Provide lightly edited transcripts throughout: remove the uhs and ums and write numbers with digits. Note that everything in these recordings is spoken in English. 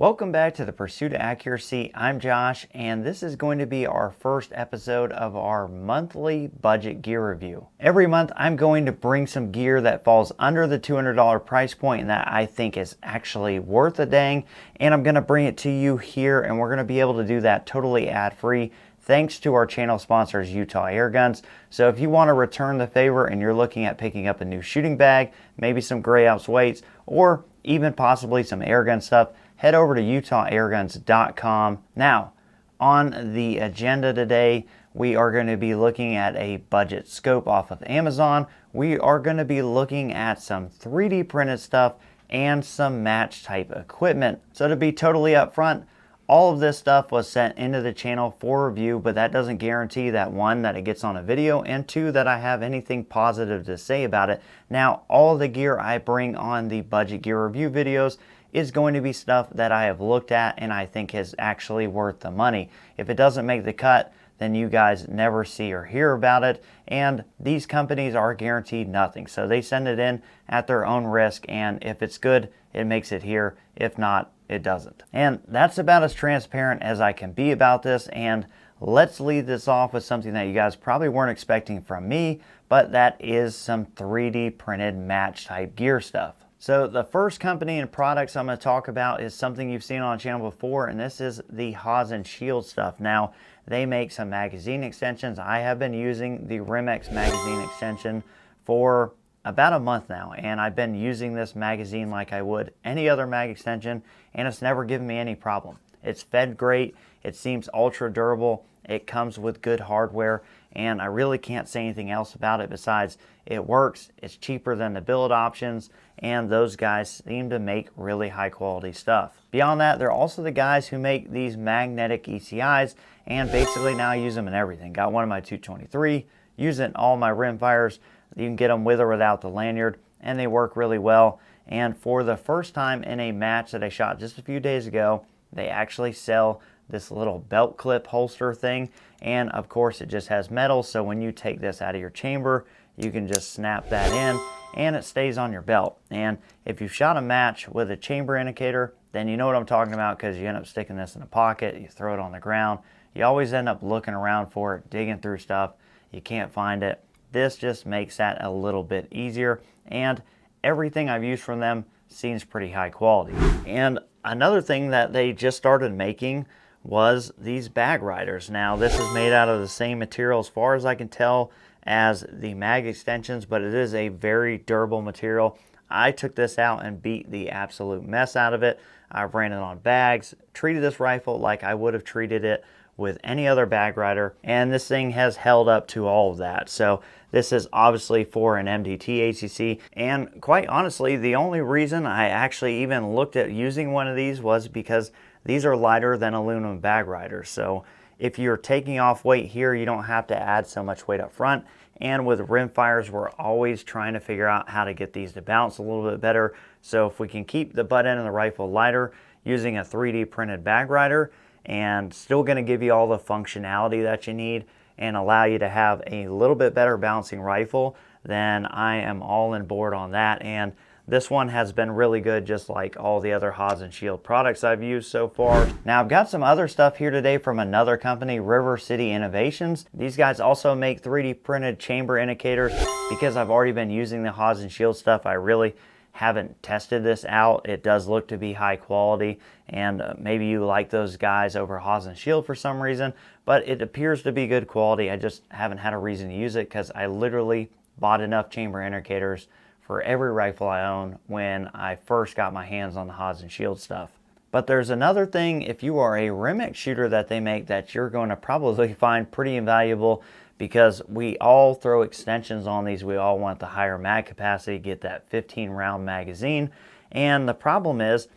Welcome back to the Pursuit of Accuracy. I'm Josh, and this is going to be our first episode of our monthly budget gear review. Every month, I'm going to bring some gear that falls under the $200 price point and that I think is actually worth a dang, and I'm going to bring it to you here, and we're going to be able to do that totally ad-free thanks to our channel sponsors, Utah Airguns. So if you want to return the favor and you're looking at picking up a new shooting bag, maybe some Gray Alps weights, or even possibly some airgun stuff, head over to utahairguns.com. Now, on the agenda today, we are going to be looking at a budget scope off of Amazon. We are going to be looking at some 3D printed stuff and some match type equipment. So to be totally upfront, all of this stuff was sent into the channel for review, but that doesn't guarantee that one, that it gets on a video, and two, that I have anything positive to say about it. Now, all the gear I bring on the budget gear review videos is going to be stuff that I have looked at and I think is actually worth the money. If it doesn't make the cut, then you guys never see or hear about it, and these companies are guaranteed nothing. So they send it in at their own risk, and if it's good, it makes it here. If not, it doesn't. And that's about as transparent as I can be about this, and let's lead this off with something that you guys probably weren't expecting from me, but that is some 3D printed match type gear stuff. So the first company and products I'm going to talk about is something you've seen on the channel before, and this is the Haas & Shield stuff. Now, they make some magazine extensions. I have been using the Rimex magazine extension for about a month now, and I've been using this magazine like I would any other mag extension, and it's never given me any problem. It's fed great, it seems ultra durable, it comes with good hardware, and I really can't say anything else about it besides it works, it's cheaper than the billet options, and those guys seem to make really high quality stuff. Beyond that, they're also the guys who make these magnetic ECIs, and basically now I use them in everything. Got one of my 223, use it in all my Rimfires. You can get them with or without the lanyard, and they work really well. And for the first time in a match that I shot just a few days ago, they actually sell this little belt clip holster thing, and of course it just has metal, so when you take this out of your chamber, you can just snap that in and it stays on your belt. And if you've shot a match with a chamber indicator, then you know what I'm talking about, because you end up sticking this in a pocket, you throw it on the ground, you always end up looking around for it, digging through stuff, you can't find it. This just makes that a little bit easier, and everything I've used from them seems pretty high quality. And another thing that they just started making was these bag riders. Now, this is made out of the same material as far as I can tell as the mag extensions, but it is a very durable material. I took this out and beat the absolute mess out of it. I ran it on bags, treated this rifle like I would have treated it with any other bag rider, and this thing has held up to all of that. So this is obviously for an MDT ACC, and quite honestly, the only reason I actually even looked at using one of these was because these are lighter than aluminum bag riders. So if you're taking off weight here, you don't have to add so much weight up front. And with Rimfires, we're always trying to figure out how to get these to bounce a little bit better. So if we can keep the butt end of the rifle lighter using a 3D printed bag rider, and still going to give you all the functionality that you need and allow you to have a little bit better bouncing rifle, then I am all on board on that. And this one has been really good, just like all the other Haas & Shield products I've used so far. Now, I've got some other stuff here today from another company, River City Innovations. These guys also make 3D printed chamber indicators. Because I've already been using the Haas & Shield stuff, I really haven't tested this out. It does look to be high quality, and maybe you like those guys over Haas & Shield for some reason, but it appears to be good quality. I just haven't had a reason to use it because I literally bought enough chamber indicators for every rifle I own when I first got my hands on the Haas & Shield stuff. But there's another thing, if you are a Rimex shooter that they make, that you're going to probably find pretty invaluable, because we all throw extensions on these. We all want the higher mag capacity, get that 15 round magazine. And the problem is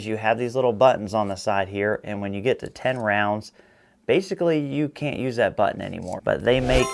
you have these little buttons on the side here, and when you get to 10 rounds, basically you can't use that button anymore. But they make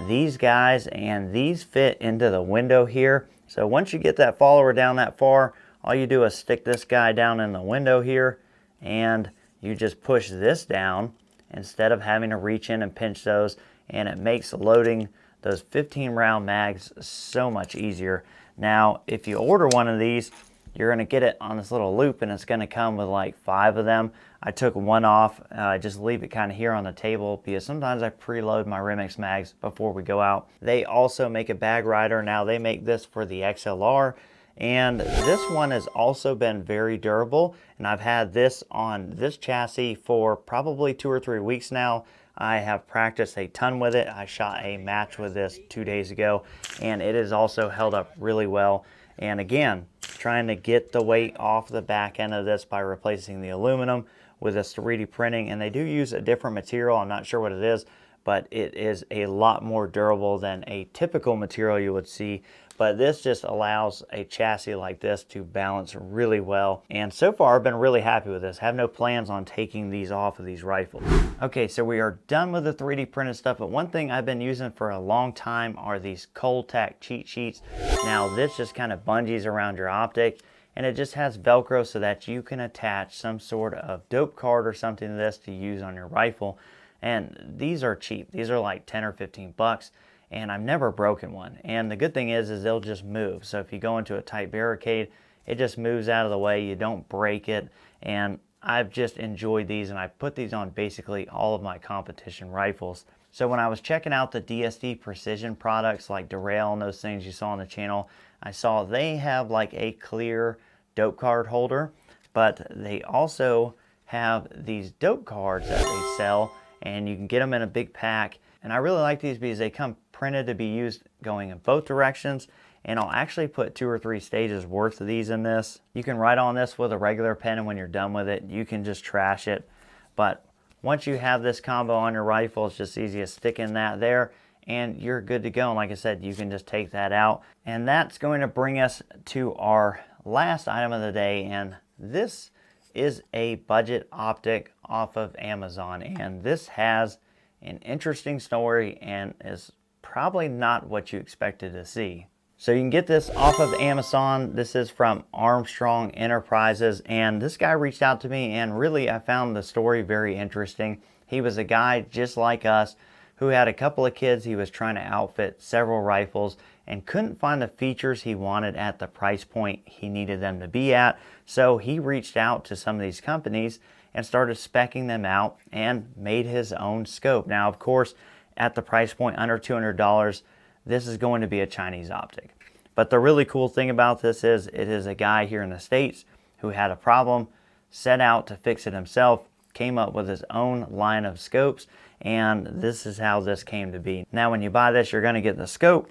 these guys, and these fit into the window here. So once you get that follower down that far, all you do is stick this guy down in the window here, and you just push this down instead of having to reach in and pinch those, and it makes loading those 15 round mags so much easier. Now, if you order one of these, you're going to get it on this little loop, and it's going to come with like 5 of them. I took one off, just leave it kind of here on the table because sometimes I preload my Remix mags before we go out. They also make a bag rider. Now they make this for the XLR, and this one has also been very durable, and I've had this on this chassis for probably 2 or 3 weeks now. I have practiced a ton with it. I shot a match with this 2 days ago, and it has also held up really well. And again, trying to get the weight off the back end of this by replacing the aluminum with this 3D printing. And they do use a different material. I'm not sure what it is, but it is a lot more durable than a typical material you would see. But this just allows a chassis like this to balance really well. And so far, I've been really happy with this. I have no plans on taking these off of these rifles. Okay, so we are done with the 3D printed stuff, but one thing I've been using for a long time are these Cold-Tac cheat sheets. Now, this just kind of bungees around your optic, and it just has Velcro so that you can attach some sort of dope card or something to this to use on your rifle. And these are cheap. These are like 10 or 15 bucks. And I've never broken one. And the good thing is they'll just move. So if you go into a tight barricade, it just moves out of the way. You don't break it. And I've just enjoyed these, and I put these on basically all of my competition rifles. So when I was checking out the DSD Precision products like Derail and those things you saw on the channel, I saw they have like a clear dope card holder, but they also have these dope cards that they sell, and you can get them in a big pack. And I really like these because they come printed to be used going in both directions. And I'll actually put 2 or 3 stages worth of these in this. You can write on this with a regular pen, and when you're done with it, you can just trash it. But once you have this combo on your rifle, it's just easy to stick in that there, and you're good to go. And like I said, you can just take that out. And that's going to bring us to our last item of the day. And this is a budget optic off of Amazon. And this has an interesting story and is probably not what you expected to see. So you can get this off of Amazon. This is from Armstrong Enterprises, and this guy reached out to me, and really I found the story very interesting. He was a guy just like us who had a couple of kids. He was trying to outfit several rifles and couldn't find the features he wanted at the price point he needed them to be at. So he reached out to some of these companies and started speccing them out and made his own scope. Now, of course, at the price point under $200, this is going to be a Chinese optic. But the really cool thing about this is it is a guy here in the States who had a problem, set out to fix it himself, came up with his own line of scopes, and this is how this came to be. Now, when you buy this, you're going to get the scope,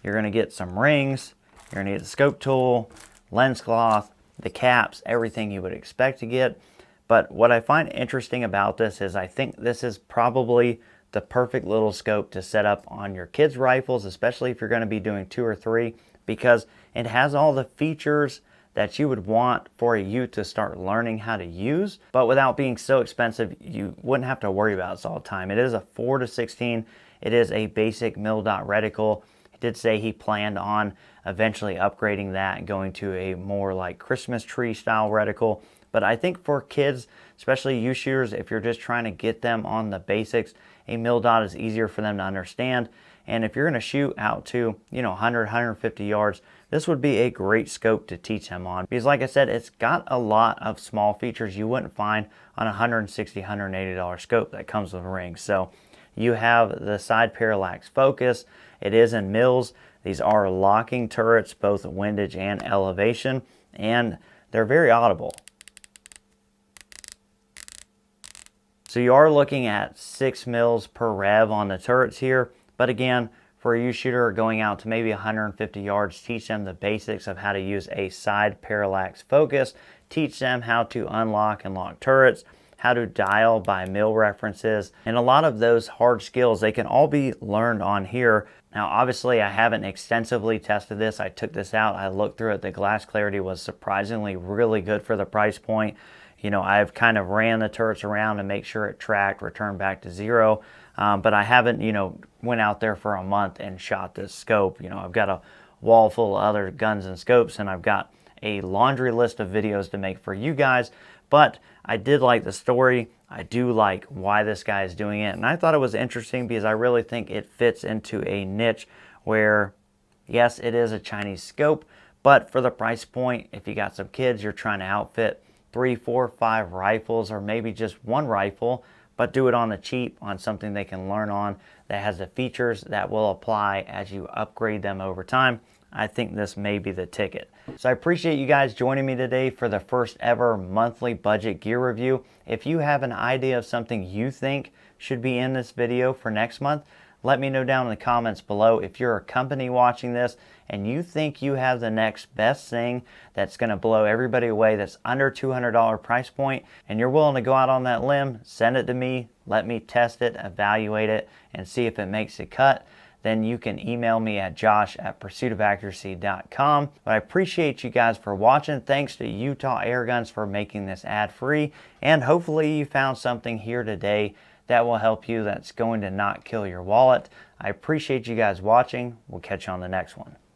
you're going to get some rings, you're going to get the scope tool, lens cloth, the caps, everything you would expect to get. But what I find interesting about this is I think this is probably the perfect little scope to set up on your kids' rifles, especially if you're going to be doing 2 or 3, because it has all the features that you would want for a youth to start learning how to use, but without being so expensive, you wouldn't have to worry about this all the time. It is a 4-16. It is a basic mil-dot reticle. He did say he planned on eventually upgrading that and going to a more like Christmas tree style reticle. But I think for kids, especially youth shooters, if you're just trying to get them on the basics, a mil-dot is easier for them to understand. And if you're going to shoot out to, 100, 150 yards, this would be a great scope to teach them on. Because like I said, it's got a lot of small features you wouldn't find on a $160, $180 scope that comes with rings. So you have the side parallax focus. It is in mils. These are locking turrets, both windage and elevation, and they're very audible. So you are looking at 6 mils per rev on the turrets here. But again, for a youth shooter going out to maybe 150 yards, teach them the basics of how to use a side parallax focus, teach them how to unlock and lock turrets, how to dial by mil references, and a lot of those hard skills, they can all be learned on here. Now, obviously, I haven't extensively tested this. I took this out, I looked through it. The glass clarity was surprisingly really good for the price point. I've kind of ran the turrets around to make sure it tracked, returned back to 0. But I haven't, went out there for a month and shot this scope. I've got a wall full of other guns and scopes, and I've got a laundry list of videos to make for you guys. But I did like the story. I do like why this guy is doing it. And I thought it was interesting because I really think it fits into a niche where, yes, it is a Chinese scope, But for the price point, if you got some kids, you're trying to outfit 3, 4, 5 rifles, or maybe just one rifle, but do it on the cheap, on something they can learn on that has the features that will apply as you upgrade them over time, I think this may be the ticket. So I appreciate you guys joining me today for the first ever monthly budget gear review. If you have an idea of something you think should be in this video for next month, let me know down in the comments below. If you're a company watching this and you think you have the next best thing that's going to blow everybody away, that's under $200 price point, and you're willing to go out on that limb, send it to me. Let me test it, evaluate it, and see if it makes a cut. Then you can email me at josh@pursuitofaccuracy.com. But I appreciate you guys for watching. Thanks to Utah Airguns for making this ad-free. And hopefully you found something here today that will help you, that's going to not kill your wallet. I appreciate you guys watching. We'll catch you on the next one.